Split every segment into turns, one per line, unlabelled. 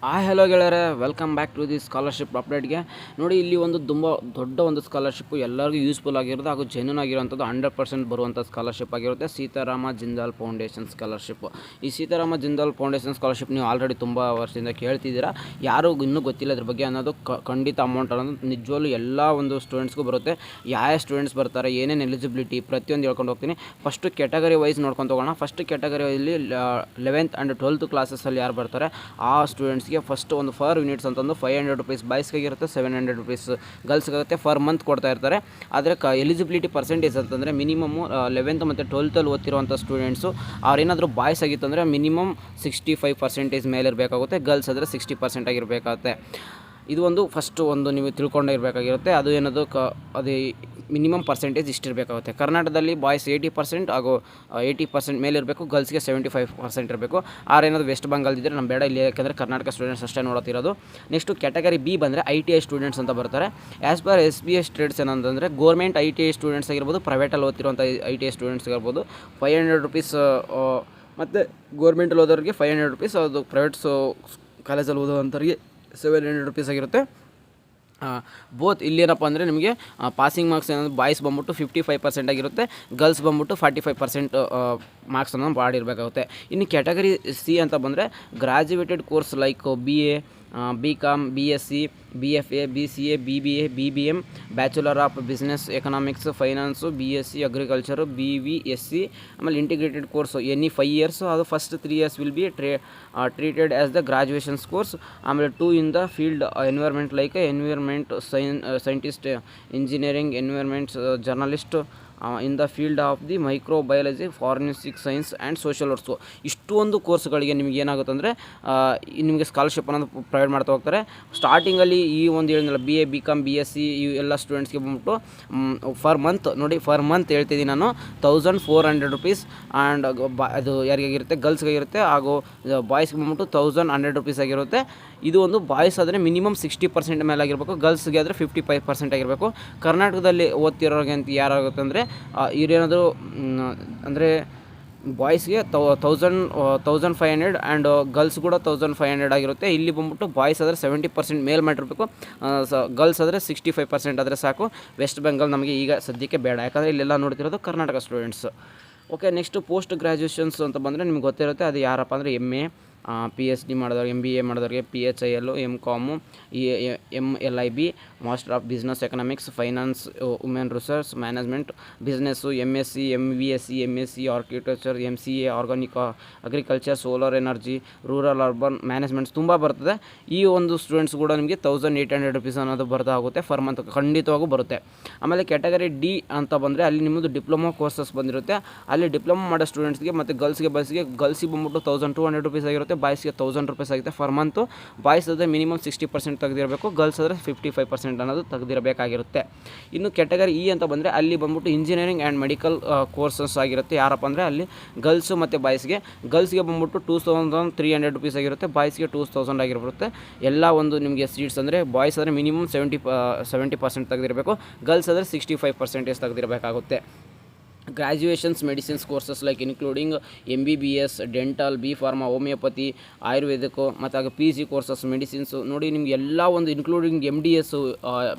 Hello ಗೆಳೆಯರೆ, welcome back to the scholarship ಅಪ್ಡೇಟ್ಗೆ. ನೋಡಿ, ಇಲ್ಲಿ ಒಂದು ತುಂಬ ದೊಡ್ಡ ಒಂದು ಸ್ಕಾಲರ್ಶಿಪ್ಪು ಎಲ್ಲರಿಗೂ ಯೂಸ್ಫುಲ್ ಆಗಿರೋದು ಹಾಗೂ ಜೆನ್ಯೂನ್ ಆಗಿರುವಂಥದ್ದು 100% ಬರುವಂಥ ಸ್ಕಾಲರ್ಶಿಪ್ ಆಗಿರುತ್ತೆ. Sitaram Jindal foundation scholarship. ಈ ಸೀತಾರಾಮ ಜಿಂದಾಲ್ ಫೌಂಡೇಶನ್ ಸ್ಕಾಲರ್ಶಿಪ್ ನೀವು ಆಲ್ರೆಡಿ ತುಂಬ ವರ್ಷದಿಂದ ಕೇಳ್ತಿದ್ದೀರಾ. ಯಾರು ಇನ್ನೂ ಗೊತ್ತಿಲ್ಲ ಇದ್ರ ಬಗ್ಗೆ ಅನ್ನೋದು ಖಂಡಿತ ಅಮೌಂಟ್ ಅನ್ನೋದು ನಿಜವಾಗ್ಲೂ ಎಲ್ಲ ಒಂದು ಸ್ಟೂಡೆಂಟ್ಸ್ಗೂ ಬರುತ್ತೆ. ಯಾವ ಸ್ಟೂಡೆಂಟ್ಸ್ ಬರ್ತಾರೆ, ಏನೇನು ಎಲಿಜಿಬಿಲಿಟಿ ಪ್ರತಿಯೊಂದು ಹೇಳ್ಕೊಂಡು ಹೋಗ್ತೀನಿ. ಫಸ್ಟು ಕ್ಯಾಟಗರಿ ವೈಸ್ ನೋಡ್ಕೊಂಡು ಹೋಗೋಣ. ಫಸ್ಟ್ ಕ್ಯಾಟಗರಿಯಲ್ಲಿ 11th ಆ್ಯಂಡ್ 12th ಕ್ಲಾಸಸ್ಸಲ್ಲಿ ಯಾರು ಬರ್ತಾರೆ ಆ ಸ್ಟೂಡೆಂಟ್ಸ್ಗೆ ಫಸ್ಟ್ ಒಂದು ಫರ್ ಯೂನಿಟ್ಸ್ ಅಂತಂದು 500 ರೂಪೀಸ್ ಬಾಯ್ಸ್ಗಾಗಿರುತ್ತೆ, 700 ರೂಪೀಸ್ ಗರ್ಲ್ಸ್ಗಾಗುತ್ತೆ. ಫರ್ ಮಂತ್ ಕೊಡ್ತಾ ಇರ್ತಾರೆ. ಆದರೆ ಎಲಿಜಿಬಿಲಿಟಿ ಪರ್ಸೆಂಟೇಜ್ ಅಂತಂದರೆ ಮಿನಿಮಮ್ಮು 11th ಮತ್ತು 12th ಓದ್ತಿರುವಂಥ ಸ್ಟೂಡೆಂಟ್ಸು ಅವ್ರೇನಾದರೂ ಬಾಯ್ಸ್ ಆಗಿತ್ತು ಅಂದರೆ ಮಿನಿಮಮ್ 65% ಮೇಲೆ ಇರಬೇಕಾಗುತ್ತೆ. ಗರ್ಲ್ಸ್ ಆದರೆ 60% ಆಗಿರಬೇಕಾಗುತ್ತೆ. ಇದು ಒಂದು ಫಸ್ಟು ಒಂದು ನೀವು ತಿಳ್ಕೊಂಡೇ ಇರಬೇಕಾಗಿರುತ್ತೆ. ಅದು ಏನದು ಅದು ಮಿನಿಮಮ್ ಪರ್ಸೆಂಟೇಜ್ ಇಷ್ಟಿರಬೇಕಾಗುತ್ತೆ. ಕರ್ನಾಟಕದಲ್ಲಿ ಬಾಯ್ಸ್ 80% ಹಾಗೂ 80% ಮೇಲೆ ಇರಬೇಕು, ಗರ್ಲ್ಸ್ಗೆ 75% ಇರಬೇಕು. ಏನಾದರೂ ವೆಸ್ಟ್ ಬೆಂಗಾಲ್ದಿದ್ದರೆ ನಮ್ಮ ಬೇಡ ಇಲ್ಲಿ, ಯಾಕೆಂದರೆ ಕರ್ನಾಟಕ ಸ್ಟೂಡೆಂಟ್ಸ್ ಅಷ್ಟೇ ನೋಡ್ತಿರೋದು. ನೆಕ್ಸ್ಟು ಕ್ಯಾಟಗರಿ ಬಿ ಬಂದರೆ ITI ಸ್ಟೂಡೆಂಟ್ಸ್ ಅಂತ ಬರ್ತಾರೆ. ಆ್ಯಸ್ ಪರ್ SBS ಟ್ರೇಡ್ಸ್ ಏನಂತಂದರೆ ಗೋರ್ಮೆಂಟ್ ITI ಸ್ಟೂಡೆಂಟ್ಸ್ ಆಗಿರ್ಬೋದು, ಪ್ರೈವೇಟಲ್ಲಿ ಓದ್ತಿರುವಂಥ ITI ಸ್ಟೂಡೆಂಟ್ಸ್ ಆಗಿರ್ಬೋದು. 500 ರೂಪೀಸ್ ಮತ್ತು ಗೋರ್ಮೆಂಟಲ್ಲಿ ಓದೋರಿಗೆ 500 ರೂಪೀಸ್, ಅದು ಪ್ರೈವೇಟ್ಸು ಕಾಲೇಜಲ್ಲಿ ಓದೋವಂಥವ್ರಿಗೆ 700 ರೂಪೀಸ್ ಆಗಿರುತ್ತೆ. ಬೋತ್ ಇಲ್ಲೇನಪ್ಪ ಅಂದರೆ ನಿಮಗೆ ಪಾಸಿಂಗ್ ಮಾರ್ಕ್ಸ್ ಏನಂದ್ರೆ ಬಾಯ್ಸ್ ಬಂದ್ಬಿಟ್ಟು 55% ಆಗಿರುತ್ತೆ, ಗರ್ಲ್ಸ್ ಬಂದ್ಬಿಟ್ಟು 45% ಮಾರ್ಕ್ಸನ್ನು ಮಾಡಿರಬೇಕಾಗುತ್ತೆ. ಇನ್ನು ಕ್ಯಾಟಗರಿ ಸಿ ಅಂತ ಬಂದರೆ graduated course like BA, BCom, BSc, BFA, BCA, BBA, BBM, bachelor of business economics, finance, BSc agriculture, BVSc, ಆಮೇಲೆ ಇಂಟಿಗ್ರೇಟೆಡ್ ಕೋರ್ಸ್ ಎನಿ 5 years. ಅದು first 3 years will be treated as the graduations course. ಆಮೇಲೆ 2 in the field environment like environment scientist, engineering, environment journalist, in the field of the microbiology, forensic science and social works. ಇಷ್ಟೊಂದು ಕೋರ್ಸ್ಗಳಿಗೆ ನಿಮಗೆ ಏನಾಗುತ್ತೆ ಅಂದರೆ ನಿಮಗೆ scholarship ಅನ್ನೋದು provide ಮಾಡ್ತಾ ಹೋಗ್ತಾರೆ. ಸ್ಟಾರ್ಟಿಂಗಲ್ಲಿ ಈ ಒಂದು ಹೇಳಿದ್ನಲ್ಲ BA, BCom, BSc ಈ ಎಲ್ಲ ಸ್ಟೂಡೆಂಟ್ಸ್ಗೆ ಬಂದ್ಬಿಟ್ಟು ಫರ್ ಮಂತ್ ನೋಡಿ, ಫರ್ ಮಂತ್ ಹೇಳ್ತಿದ್ದೀನಿ ನಾನು 1400 ರೂಪೀಸ್. ಆ್ಯಂಡ್ ಅದು ಯಾರಿಗಾಗಿರುತ್ತೆ, ಗರ್ಲ್ಸ್ಗಾಗಿರುತ್ತೆ, ಹಾಗೂ ಬಾಯ್ಸ್ಗೆ ಬಂದ್ಬಿಟ್ಟು 1100 ರೂಪೀಸ್ ಆಗಿರುತ್ತೆ. ಇದು ಒಂದು ಬಾಯ್ಸ್ ಆದರೆ ಮಿನಿಮಮ್ 60% ಮೇಲೆ ಆಗಿರಬೇಕು, ಗರ್ಲ್ಸ್ಗೆ ಆದರೆ 55% ಆಗಿರಬೇಕು. ಕರ್ನಾಟಕದಲ್ಲಿ ಓದ್ತಿರೋರಿಗೆ ಅಂತ ಯಾರಾಗುತ್ತೆ ಅಂದರೆ ಇವರೇನಾದರೂ ಅಂದರೆ ಬಾಯ್ಸ್ಗೆ 1500 ಆ್ಯಂಡ್ ಗರ್ಲ್ಸ್ ಕೂಡ 1500 ಆಗಿರುತ್ತೆ. ಇಲ್ಲಿ ಬಂದ್ಬಿಟ್ಟು ಬಾಯ್ಸ್ ಆದರೆ 70% ಮೇಲ್ ಮಾಡಿರಬೇಕು, ಗರ್ಲ್ಸ್ ಆದರೆ 65% ಆದರೆ ಸಾಕು. ವೆಸ್ಟ್ ಬೆಂಗಾಲ್ ನಮಗೆ ಈಗ ಸದ್ಯಕ್ಕೆ ಬೇಡ, ಯಾಕಂದರೆ ಇಲ್ಲೆಲ್ಲ ನೋಡ್ತಿರೋದು Karnataka students. Okay, next post graduations ಅಂತ ಬಂದರೆ ನಿಮ್ಗೆ ಗೊತ್ತಿರುತ್ತೆ. ಅದು ಯಾರಪ್ಪ ಅಂದರೆ MA, PhD ಮಾಡಿದವ್ರಿಗೆ, MBA ಮಾಡಿದವ್ರಿಗೆ PHIL, MCom, MLIB, master of business economics, finance, women resource management, business, MSc, MVSc, MSc architecture, MCA organic agriculture, solar energy, rural urban managements ತುಂಬ ಬರ್ತದೆ. ಈ ಒಂದು ಸ್ಟೂಡೆಂಟ್ಸ್ ಕೂಡ ನಿಮಗೆ 1800 ರೂಪೀಸ್ ಅನ್ನೋದು ಬರ್ತಾ ಆಗುತ್ತೆ ಫರ್ ಮಂತ್, ಖಂಡಿತವಾಗೂ ಬರುತ್ತೆ. ಆಮೇಲೆ ಕ್ಯಾಟಗರಿ ಡಿ ಅಂತ ಬಂದರೆ ಅಲ್ಲಿ ನಿಮ್ಮದು ಡಿಪ್ಲೊಮಾ ಕೋರ್ಸಸ್ ಬಂದಿರುತ್ತೆ. ಅಲ್ಲಿ ಡಿಪ್ಲೊಮಾ ಮಾಡೋ ಸ್ಟೂಡೆಂಟ್ಸ್ಗೆ ಮತ್ತು ಗರ್ಲ್ಸ್ಗೆ ಗರ್ಲ್ಸಿಗೆ ಬಂದ್ಬಿಟ್ಟು 1200 ರೂಪೀಸ್ ಆಗಿರುತ್ತೆ, ಬಾಯ್ಸ್ಗೆ 1000 ರೂಪೀಸ್ ಆಗುತ್ತೆ ಫರ್ ಮಂತು. ಬಾಯ್ಸ್ ಆದರೆ ಮಿನಿಮಮ್ 60% ತೆಗೆದಿರಬೇಕು, ಗರ್ಲ್ಸ್ ಆದರೆ 55% ಅನ್ನೋದು ತೆಗೆದಿರಬೇಕಾಗಿರುತ್ತೆ. ಇನ್ನು ಕ್ಯಾಟಗರಿ ಇ ಅಂತ ಬಂದರೆ ಅಲ್ಲಿ ಬಂದ್ಬಿಟ್ಟು ಇಂಜಿನಿಯರಿಂಗ್ ಆ್ಯಂಡ್ ಮೆಡಿಕಲ್ ಕೋರ್ಸಸ್ ಆಗಿರುತ್ತೆ. ಯಾರಪ್ಪ ಅಂದರೆ ಅಲ್ಲಿ ಗರ್ಲ್ಸು ಮತ್ತು ಬಾಯ್ಸ್ಗೆ ಬಂದ್ಬಿಟ್ಟು 2300 ರೂಪೀಸ್ ಆಗಿರುತ್ತೆ, ಬಾಯ್ಸ್ಗೆ 2000 ಆಗಿರುತ್ತೆ. ಎಲ್ಲ ಒಂದು ನಿಮಗೆ ಸೀಟ್ಸ್ ಅಂದರೆ ಬಾಯ್ಸ್ ಆದರೆ ಮಿನಿಮಮ್ 70% ತೆಗೆದಿರಬೇಕು, ಗರ್ಲ್ಸ್ ಆದರೆ 65% ತೆಗೆದಿರಬೇಕಾಗುತ್ತೆ. Graduations medicines courses like including MBBS, dental, B pharma, homeopathy, ayurvedic ಮತ್ತು ಹಾಗೆ PG ಕೋರ್ಸಸ್ ಮೆಡಿಸಿನ್ಸು ನೋಡಿ ನಿಮ್ಗೆ ಎಲ್ಲ ಒಂದು including MDS,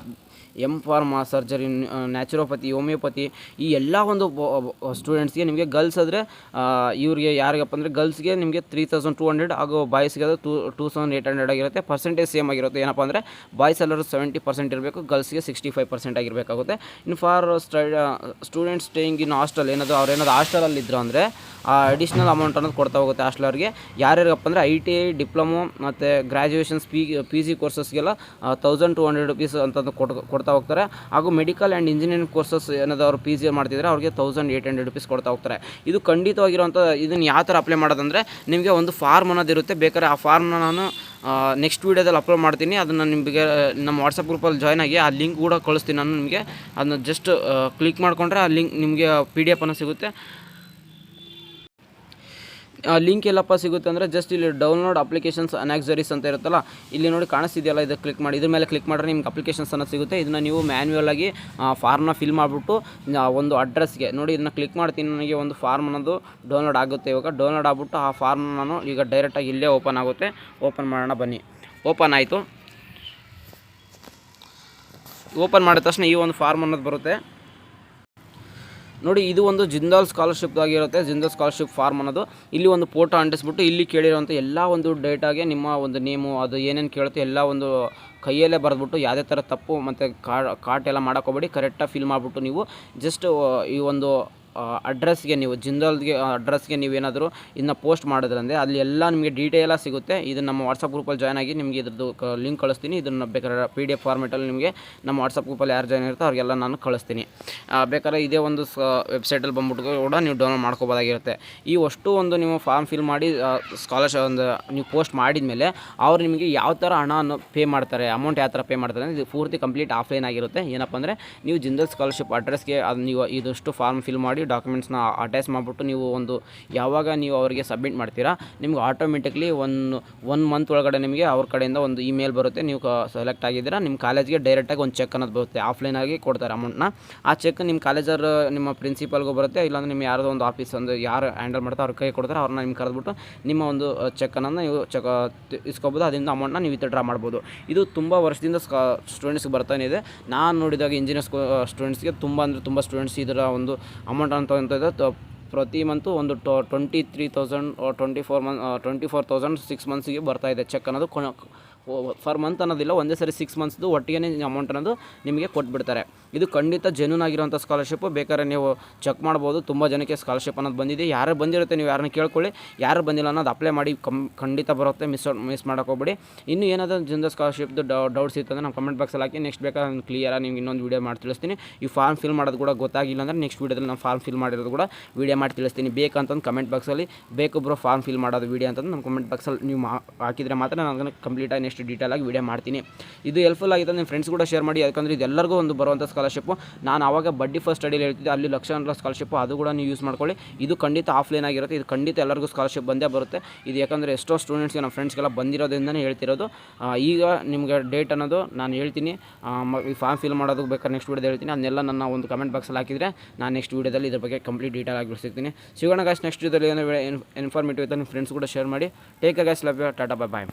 M pharma, surgery, naturopathy, homeopathy, ಈ ಎಲ್ಲ ಒಂದು ಸ್ಟೂಡೆಂಟ್ಸ್ಗೆ ನಿಮಗೆ ಗರ್ಲ್ಸ್ ಆದರೆ ಇವ್ರಿಗೆ ಯಾರಿಗಪ್ಪ ಅಂದರೆ ಗರ್ಲ್ಸ್ಗೆ ನಿಮಗೆ 3200 ಹಾಗೂ ಬಾಯ್ಸ್ಗೆ ಅದು 2800 ಆಗಿರುತ್ತೆ. ಪರ್ಸೆಂಟೇಜ್ ಸೇಮ್ ಆಗಿರುತ್ತೆ. ಏನಪ್ಪ ಅಂದರೆ ಬಾಯ್ಸ್ ಎಲ್ಲರೂ 70% ಇರಬೇಕು, ಗರ್ಲ್ಸ್ಗೆ 65% ಆಗಿರಬೇಕಾಗುತ್ತೆ. ಇನ್ನು for students staying in hostel ಏನಾದರೂ ಅವ್ರೇನಾದ್ರು ಹಾಸ್ಟೆಲಲ್ಲಿದ್ದರು ಅಂದರೆ ಅಡಿಷ್ನಲ್ ಅಮೌಂಟ್ ಅನ್ನೋದು ಕೊಡ್ತಾ ಹೋಗುತ್ತೆ ಹಾಸ್ಟೆಲವ್ರಿಗೆ. ಯಾರ್ಯಾರಿಗಪ್ಪ ಅಂದರೆ ITI, ಡಿಪ್ಲೊಮೊ ಮತ್ತು ಗ್ರ್ಯಾಜುಯೇಷನ್ಸ್ PG ಕೋರ್ಸಸ್ಗೆಲ್ಲ 1200 ರೂಪೀಸ್ ಅಂತಂದು ಕೊಡ್ತಾ ಹೋಗ್ತಾರೆ. ಹಾಗೂ ಮೆಡಿಕಲ್ ಆ್ಯಂಡ್ ಇಂಜಿನಿಯರಿಂಗ್ ಕೋರ್ಸಸ್ ಏನಾದರೂ ಅವರು PG ಮಾಡ್ತಿದ್ರೆ ಅವ್ರಿಗೆ 1800 ರೂಪೀಸ್ ಕೊಡ್ತಾ ಹೋಗ್ತಾರೆ. ಇದು ಖಂಡಿತವಾಗಿರುವಂಥ ಇದನ್ನು ಯಾವ ಥರ ಅಪ್ಲೈ ಮಾಡೋದಂದರೆ ನಿಮಗೆ ಒಂದು ಫಾರ್ಮ್ ಅನ್ನೋದಿರುತ್ತೆ. ಬೇಕಾದ್ರೆ ಆ ಫಾರ್ಮ್ನ ನಾನು ನೆಕ್ಸ್ಟ್ ವೀಡಿಯೋದಲ್ಲಿ ಅಪ್ಲೋಡ್ ಮಾಡ್ತೀನಿ. ಅದನ್ನು ನಿಮಗೆ ನಮ್ಮ ವಾಟ್ಸಪ್ ಗ್ರೂಪಲ್ಲಿ ಜಾಯ್ನ್ ಆಗಿ ಆ ಲಿಂಕ್ ಕೂಡ ಕಳಿಸ್ತೀನಿ ನಾನು ನಿಮಗೆ. ಅದನ್ನ ಜಸ್ಟ್ ಕ್ಲಿಕ್ ಮಾಡಿಕೊಂಡ್ರೆ ಆ ಲಿಂಕ್ ನಿಮಗೆ PDF ಅನ್ನೋ ಸಿಗುತ್ತೆ. ಲಿಂಕ್ ಎಲ್ಲಪ್ಪ ಸಿಗುತ್ತೆ ಅಂದರೆ ಜಸ್ಟ್ ಇಲ್ಲಿ ಡೌನ್ಲೋಡ್ ಅಪ್ಲಿಕೇಶನ್ಸ್ ಅನಾಕ್ಸರೀಸ್ ಅಂತ ಇರುತ್ತಲ್ಲ, ಇಲ್ಲಿ ನೋಡಿ ಕಾಣಿಸ್ತಿದೆಯಲ್ಲ, ಇದು ಕ್ಲಿಕ್ ಮಾಡಿ. ಇದ್ರ ಮೇಲೆ ಕ್ಲಿಕ್ ಮಾಡಿದ್ರೆ ನಿಮ್ಗೆ ಅಪ್ಲಿಕೇಶನ್ಸ್ ಅನ್ನೋದು ಸಿಗುತ್ತೆ. ಇದನ್ನು ನೀವು ಮ್ಯಾನ್ಯುವಲ್ ಆಗಿ ಫಾರ್ಮ್ನ ಫಿಲ್ ಮಾಡಿಬಿಟ್ಟು ಒಂದು ಅಡ್ರೆಸ್ಗೆ ನೋಡಿ ಇದನ್ನು ಕ್ಲಿಕ್ ಮಾಡ್ತೀನಿ. ನನಗೆ ಒಂದು ಫಾರ್ಮ್ ಅನ್ನೋದು ಡೌನ್ಲೋಡ್ ಆಗುತ್ತೆ. ಇವಾಗ ಡೌನ್ಲೋಡ್ ಆಗಿಬಿಟ್ಟು ಆ ಫಾರ್ಮ್ ನಾನು ಈಗ ಡೈರೆಕ್ಟಾಗಿ ಇಲ್ಲೇ ಓಪನ್ ಆಗುತ್ತೆ. ಓಪನ್ ಮಾಡೋಣ ಬನ್ನಿ. ಓಪನ್ ಆಯಿತು. ಓಪನ್ ಮಾಡಿದ ತಕ್ಷಣ ಈ ಒಂದು ಫಾರ್ಮ್ ಅನ್ನೋದು ಬರುತ್ತೆ ನೋಡಿ. ಇದು ಒಂದು ಜಿಂದಾಲ್ ಸ್ಕಾಲರ್ಶಿಪ್ ಆಗಿರುತ್ತೆ. ಜಿಂದಾಲ್ ಸ್ಕಾಲರ್ಶಿಪ್ ಫಾರ್ಮ್ ಅನ್ನೋದು ಇಲ್ಲಿ ಒಂದು ಫೋಟೋ ಅಂಟಿಸ್ಬಿಟ್ಟು ಇಲ್ಲಿ ಕೇಳಿರೋಂಥ ಎಲ್ಲ ಒಂದು ಡೇಟಾಗೆ ನಿಮ್ಮ ಒಂದು ನೇಮು ಅದು ಏನೇನು ಕೇಳುತ್ತೆ ಎಲ್ಲ ಒಂದು ಕೈಯಲ್ಲೇ ಬರೆದ್ಬಿಟ್ಟು ಯಾವುದೇ ಥರ ತಪ್ಪು ಮತ್ತು ಕಾಟ್ ಎಲ್ಲ ಮಾಡೋಕ್ಕೋಗ್ಬೇಡಿ. ಕರೆಕ್ಟಾಗಿ ಫಿಲ್ ಮಾಡಿಬಿಟ್ಟು ನೀವು ಜಸ್ಟ್ ಈ ಒಂದು ಅಡ್ರೆಸ್ಗೆ ನೀವು ಜಿಂದಾಲ್ಗೆ ಅಡ್ರೆಸ್ಗೆ ನೀವೇನಾದರೂ ಇದನ್ನ ಪೋಸ್ಟ್ ಮಾಡಿದ್ರಂದರೆ ಅಲ್ಲಿ ಎಲ್ಲ ನಿಮಗೆ ಡೀಟೇಲಾಗಿ ಸಿಗುತ್ತೆ. ಇದು ನಮ್ಮ ವಾಟ್ಸಪ್ ಗ್ರೂಪಲ್ಲಿ ಜಾಯ್ನ್ ಆಗಿ ನಿಮಗೆ ಇದ್ರದ್ದು ಲಿಂಕ್ ಕಳಿಸ್ತೀನಿ. ಇದನ್ನು ಬೇಕಾದ್ರೆ PDF ಫಾರ್ಮೆಟಲ್ಲಿ ನಿಮಗೆ ನಮ್ಮ ವಾಟ್ಸಪ್ ಗ್ರೂಪಲ್ಲಿ ಯಾರು ಜಾಯ್ನ್ ಇರುತ್ತೋ ಅವ್ರಿಗೆಲ್ಲ ನಾನು ಕಳಿಸ್ತೀನಿ. ಬೇಕಾದ್ರೆ ಇದೇ ಒಂದು ವೆಬ್ಸೈಟಲ್ಲಿ ಬಂದ್ಬಿಟ್ಟು ಕೂಡ ನೀವು ಡೌನ್ಲೋಡ್ ಮಾಡ್ಕೋಬೋದಾಗಿರುತ್ತೆ. ಈ ಅಷ್ಟು ಒಂದು ನೀವು ಫಾರ್ಮ್ ಫಿಲ್ ಮಾಡಿ ಸ್ಕಾಲರ್ಶಿಪ್ ಒಂದು ನೀವು ಪೋಸ್ಟ್ ಮಾಡಿದ ಮೇಲೆ ಅವ್ರು ನಿಮಗೆ ಯಾವ ಥರ ಹಣವನ್ನು ಪೇ ಮಾಡ್ತಾರೆ, ಅಮೌಂಟ್ ಯಾವ ಥರ ಪೇ ಮಾಡ್ತಾರೆ ಅಂದರೆ ಇದು ಪೂರ್ತಿ ಕಂಪ್ಲೀಟ್ ಆಫ್ಲೈನ್ ಆಗಿರುತ್ತೆ. ಏನಪ್ಪ ಅಂದರೆ ನೀವು ಜಿಂದಾಲ್ ಸ್ಕಾಲರ್ಶಿಪ್ ಅಡ್ರೆಸ್ಗೆ ಅದು ನೀವು ಇದಷ್ಟು ಫಾರ್ಮ್ ಫಿಲ್ ಮಾಡಿ ಡಾಕ್ಯುಮೆಂಟ್ಸ್ನ ಅಟ್ಯಾಚ್ ಮಾಡಿಬಿಟ್ಟು ನೀವು ಒಂದು ಯಾವಾಗ ನೀವು ಅವರಿಗೆ ಸಬ್ಮಿಟ್ ಮಾಡ್ತೀರಾ ನಿಮ್ಗೆ ಆಟೋಮೆಟಿಕ್ಲಿ ಒನ್ ಮಂತ್ ಒಳಗಡೆ ನಿಮಗೆ ಅವ್ರ ಕಡೆಯಿಂದ ಒಂದು ಇಮೇಲ್ ಬರುತ್ತೆ. ನೀವು ಸೆಲೆಕ್ಟ್ ಆಗಿದ್ದೀರಾ, ನಿಮ್ಮ ಕಾಲೇಜ್ಗೆ ಡೈರೆಕ್ಟಾಗಿ ಒಂದು ಚೆಕ್ ಅನ್ನೋದು ಬರುತ್ತೆ. ಆಫ್ಲೈನಾಗಿ ಕೊಡ್ತಾರೆ ಅಮೌಂಟ್ನ. ಆ ಚೆಕ್ ನಿಮ್ಮ ಕಾಲೇಜರು ನಿಮ್ಮ ಪ್ರಿನ್ಸಿಪಲ್ಗೂ ಬರುತ್ತೆ, ಇಲ್ಲಾಂದರೆ ನಿಮ್ಮ ಯಾರದೋ ಒಂದು ಆಫೀಸ್ ಒಂದು ಯಾರು ಹ್ಯಾಂಡಲ್ ಮಾಡ್ತಾರೆ ಅವ್ರ ಕೈ ಕೊಡ್ತಾರೆ, ಅವ್ರನ್ನ ನಿಮ್ಗೆ ಕರೆದ್ಬಿಟ್ಟು ನಿಮ್ಮ ಒಂದು ಚೆಕ್ಕನ್ನು ನೀವು ಇಸ್ಕೊಬೋದು. ಅದರಿಂದ ಅಮೌಂಟ್ನ ನೀವು ವಿತ್ಡ್ರಾ ಮಾಡ್ಬೋದು. ಇದು ತುಂಬ ವರ್ಷದಿಂದ ಸ್ಟೂಡೆಂಟ್ಸ್ಗೆ ಬರ್ತಾನೆ ಇದೆ. ನಾನು ನೋಡಿದಾಗ ಇಂಜಿನಿಯರ್ಸ್ ಸ್ಟೂಡೆಂಟ್ಸ್ಗೆ ತುಂಬ ಅಂದರೆ ತುಂಬ ಸ್ಟೂಡೆಂಟ್ಸ್ ಇದರ ಒಂದು ಅಮೌಂಟ್ ಅಂತ ಪ್ರತಿ ಮಂತು ಒಂದು 23,000 24,000 6 ಮಂತ್ಸಿಗೆ ಬರ್ತಾಯಿದೆ ಚೆಕ್ ಅನ್ನೋದು. ಫರ್ ಮಂತ್ ಅನ್ನೋದಿಲ್ಲ, ಒಂದೇ ಸರಿ 6 ಮಂತ್ಸ್ದು ಒಟ್ಟಿಗೆ ಅಮೌಂಟ್ ಅನ್ನೋದು ನಿಮಗೆ ಕೊಟ್ಬಿಡ್ತಾರೆ. ಇದು ಖಂಡಿತ ಜೆನ್ಯೂನ್ ಆಗಿರೋಂಥ ಸ್ಕಾಲರ್ಶಿಪ್ಪು. ಬೇಕಾದ್ರೆ ನೀವು ಚೆಕ್ ಮಾಡ್ಬೋದು. ತುಂಬ ಜನಕ್ಕೆ ಸ್ಕಾಲರ್ಶಿಪ್ ಅನ್ನೋದು ಬಂದಿದೆ. ಯಾರು ಬಂದಿರುತ್ತೆ ನೀವು ಯಾರನ್ನ ಕೇಳ್ಕೊಳ್ಳಿ, ಯಾರು ಬಂದಿಲ್ಲ ಅನ್ನೋದು ಅಪ್ಲೈ ಮಾಡಿ ಖಂಡಿತ ಬರುತ್ತೆ. ಮಿಸ್ ಮಾಡೋಕೆ ಹೋಗ್ಬೇಡಿ. ಇನ್ನೂ ಏನಾದರೂ ಜಿಂದಾಲ್ ಸ್ಕಾಲರ್ಶಿಪ್ದು ಡೌಟ್ಸ್ ಇತ್ತಂದರೆ ನಮ್ಮ ಕಮೆಂಟ್ ಬಾಕ್ಸಲ್ಲಿ ಹಾಕಿ. ನೆಕ್ಸ್ಟ್ ಬೇಕಾದ್ರೆ ನಾನು ಕ್ಲಿಯರಾಗಿ ನಿಮ್ಗೆ ಇನ್ನೊಂದು ವೀಡಿಯೋ ಮಾಡಿ ತಿಳಿಸ್ತೀನಿ. ಈ ಫಾರ್ಮ್ ಫಿಲ್ ಮಾಡೋದು ಕೂಡ ಗೊತ್ತಾಗಿಲ್ಲ ಅಂದರೆ ನೆಕ್ಸ್ಟ್ ವೀಡಿಯೋದಲ್ಲಿ ನಾನು ಫಾರ್ಮ್ ಫಿಲ್ ಮಾಡಿರೋದು ಕೂಡ ವೀಡಿಯೋ ಮಾಡಿ ತಿಳಿಸ್ತೀನಿ. ಬೇಕಂತಂದು ಕಮೆಂಟ್ ಬಾಕ್ಸಲ್ಲಿ ಬೇಕು ಬ್ರೋ ಫಾರ್ಮ್ ಫಿಲ್ ಮಾಡೋದು ವೀಡಿಯೋ ಅಂತಂದು ನಮ್ಮ ಕಮೆಂಟ್ ಬಾಕ್ಸಲ್ಲಿ ನೀವು ಹಾಕಿದರೆ ಮಾತ್ರ ನಾನು ಅದನ್ನು ಕಂಪ್ಲೀಟಾಗಿ ನೆಕ್ಸ್ಟ್ ಡೀಟೇಲಾಗಿ ವೀಡಿಯೋ ಮಾಡ್ತೀನಿ. ಇದು ಹೆಲ್ಪ್ಫುಲ್ ಆಗಿದೆ, ನಿಮ್ಮ ಫ್ರೆಂಡ್ಸ್ ಕೂಡ ಶೇರ್ ಮಾಡಿ. ಯಾಕಂದರೆ ಇದೆಲ್ಲರಿಗೂ ಒಂದು ಬರುವಂಥ ಸ್ಕಾಲರ್ಶಿಪ್ಪು. ನಾನು ಆವಾಗ ಬಡ್ಡಿ ಫಸ್ಟ್ ಸ್ಟಡಿಯಲ್ಲಿ ಹೇಳ್ತಿದ್ದೆ, ಅಲ್ಲಿ ಲಕ್ಷಾಂತರ ಸ್ಕಾಲರ್ಶಿಪ್ಪು, ಅದು ಕೂಡ ನೀವು ಯೂಸ್ ಮಾಡ್ಕೊಳ್ಳಿ. ಇದು ಖಂಡಿತ ಆಫ್ಲೈನ್ ಆಗಿರುತ್ತೆ. ಇದು ಖಂಡಿತ ಎಲ್ಲರಿಗೂ ಸ್ಕಾಲರ್ಶಿಪ್ ಬಂದೇ ಬರುತ್ತೆ. ಇದು ಯಾಕಂದರೆ ಎಷ್ಟೋ ಸ್ಟೂಡೆಂಟ್ಸ್ಗೆ ನಮ್ಮ ಫ್ರೆಂಡ್ಸ್ಗೆಲ್ಲ ಬಂದಿರೋದ್ರಿಂದನೇ ಹೇಳ್ತಿರೋದು. ಈಗ ನಿಮಗೆ ಡೇಟ್ ಅನ್ನೋದು ನಾನು ಹೇಳ್ತೀನಿ. ಈ ಫಾರ್ಮ್ ಫಿಲ್ ಮಾಡೋದಕ್ಕೆ ಬೇಕಾದ್ರೆ ನೆಕ್ಸ್ಟ್ ವೀಡಿಯೋದಲ್ಲಿ ಹೇಳ್ತೀನಿ. ಅದನ್ನೆಲ್ಲ ನನ್ನ ಒಂದು ಕಮೆಂಟ್ ಬಾಕ್ಸಲ್ಲಿ ಹಾಕಿದರೆ ನಾನು ನೆಕ್ಸ್ಟ್ ವೀಡಿಯೋದಲ್ಲಿ ಇದ್ರ ಬಗ್ಗೆ ಕಂಪ್ಲೀಟ್ ಡೀಟೇಲ್ ಆಗಿ ಸಿಗ್ತೀನಿ. ಸಿಗೋಣ ಗಾಯ್ಸ್ ನೆಕ್ಸ್ಟ್ ವೀಡಿಯೋದಲ್ಲಿ ಏನೋ ಇನ್ಫಾರ್ಮೇಟಿವ್ ಇತ್ತು. ನಿಮ್ಮ ಫ್ರೆಂಡ್ಸ್ ಕೂಡ ಶೇರ್ ಮಾಡಿ. Take care guys, love you, tata, bye.